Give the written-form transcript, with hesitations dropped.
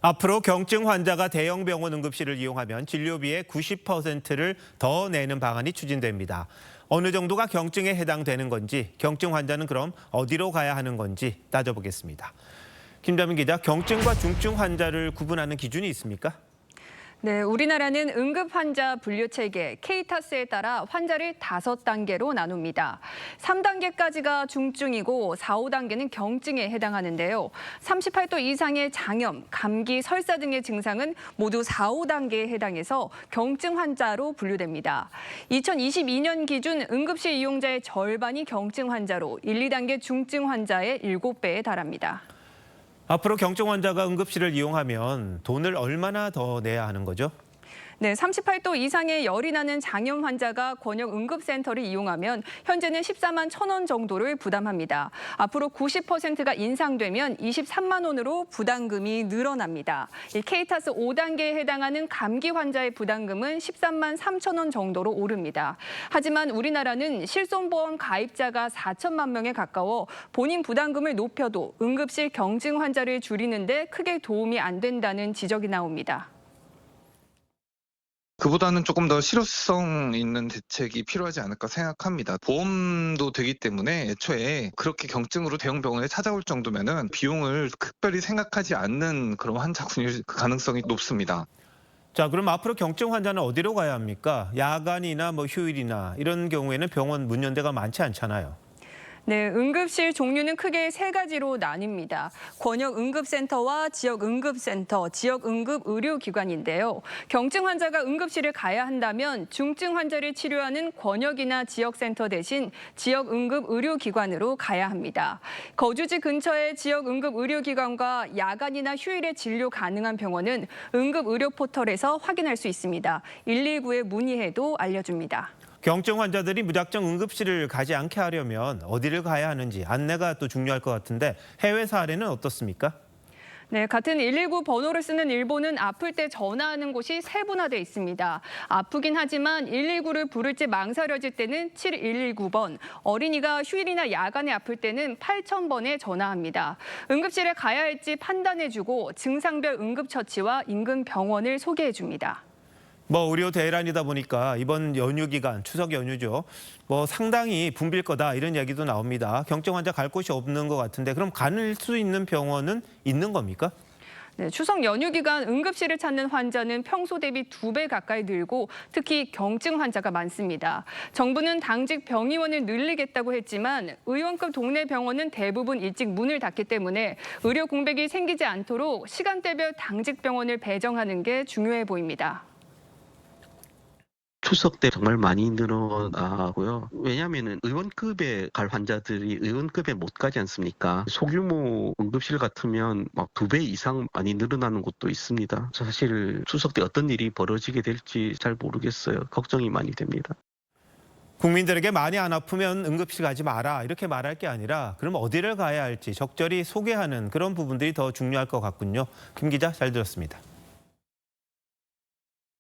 앞으로 경증 환자가 대형 병원 응급실을 이용하면 진료비의 90%를 더 내는 방안이 추진됩니다. 어느 정도가 경증에 해당되는 건지, 경증 환자는 그럼 어디로 가야 하는 건지 따져보겠습니다. 김다민 기자, 경증과 중증 환자를 구분하는 기준이 있습니까? 네, 우리나라는 응급 환자 분류 체계 케이타스에 따라 환자를 5단계로 나눕니다. 3단계까지가 중증이고 4, 5단계는 경증에 해당하는데요. 38도 이상의 장염, 감기, 설사 등의 증상은 모두 4, 5단계에 해당해서 경증 환자로 분류됩니다. 2022년 기준 응급실 이용자의 절반이 경증 환자로 1, 2단계 중증 환자의 7배에 달합니다. 앞으로 경증 환자가 응급실을 이용하면 돈을 얼마나 더 내야 하는 거죠? 네, 38도 이상의 열이 나는 장염 환자가 권역 응급센터를 이용하면 현재는 14만 1,000원 정도를 부담합니다. 앞으로 90%가 인상되면 23만 원으로 부담금이 늘어납니다. 이 케이타스 5단계에 해당하는 감기 환자의 부담금은 13만 3,000원 정도로 오릅니다. 하지만 우리나라는 실손보험 가입자가 4천만 명에 가까워 본인 부담금을 높여도 응급실 경증 환자를 줄이는 데 크게 도움이 안 된다는 지적이 나옵니다. 그보다는 조금 더 실효성 있는 대책이 필요하지 않을까 생각합니다. 보험도 되기 때문에 애초에 그렇게 경증으로 대형 병원에 찾아올 정도면은 비용을 특별히 생각하지 않는 그런 환자군일 가능성이 높습니다. 자, 그럼 앞으로 경증 환자는 어디로 가야 합니까? 야간이나 휴일이나 이런 경우에는 병원 문 연대가 많지 않잖아요. 네, 응급실 종류는 크게 3가지로 나뉩니다. 권역 응급센터와 지역 응급센터, 지역 응급 의료기관인데요. 경증 환자가 응급실을 가야 한다면 중증 환자를 치료하는 권역이나 지역센터 대신 지역 응급 의료기관으로 가야 합니다. 거주지 근처의 지역 응급 의료기관과 야간이나 휴일에 진료 가능한 병원은 응급 의료 포털에서 확인할 수 있습니다. 119에 문의해도 알려줍니다. 경증 환자들이 무작정 응급실을 가지 않게 하려면 어디를 가야 하는지 안내가 또 중요할 것 같은데 해외 사례는 어떻습니까? 네, 같은 119 번호를 쓰는 일본은 아플 때 전화하는 곳이 세분화돼 있습니다. 아프긴 하지만 119를 부를지 망설여질 때는 7119번, 어린이가 휴일이나 야간에 아플 때는 8000번에 전화합니다. 응급실에 가야 할지 판단해주고 증상별 응급처치와 인근 병원을 소개해줍니다. 의료 대란이다 보니까 이번 연휴 기간, 추석 연휴죠. 상당히 붐빌 거다 이런 얘기도 나옵니다. 경증 환자 갈 곳이 없는 것 같은데 그럼 갈 수 있는 병원은 있는 겁니까? 네, 추석 연휴 기간 응급실을 찾는 환자는 평소 대비 2배 가까이 늘고 특히 경증 환자가 많습니다. 정부는 당직 병의원을 늘리겠다고 했지만 의원급 동네 병원은 대부분 일찍 문을 닫기 때문에 의료 공백이 생기지 않도록 시간대별 당직 병원을 배정하는 게 중요해 보입니다. 추석 때 정말 많이 늘어나고요. 왜냐하면 의원급에 갈 환자들이 의원급에 못 가지 않습니까? 소규모 응급실 같으면 막 2배 이상 많이 늘어나는 곳도 있습니다. 사실 추석 때 어떤 일이 벌어지게 될지 잘 모르겠어요. 걱정이 많이 됩니다. 국민들에게 많이 안 아프면 응급실 가지 마라 이렇게 말할 게 아니라 그럼 어디를 가야 할지 적절히 소개하는 그런 부분들이 더 중요할 것 같군요. 김 기자 잘 들었습니다.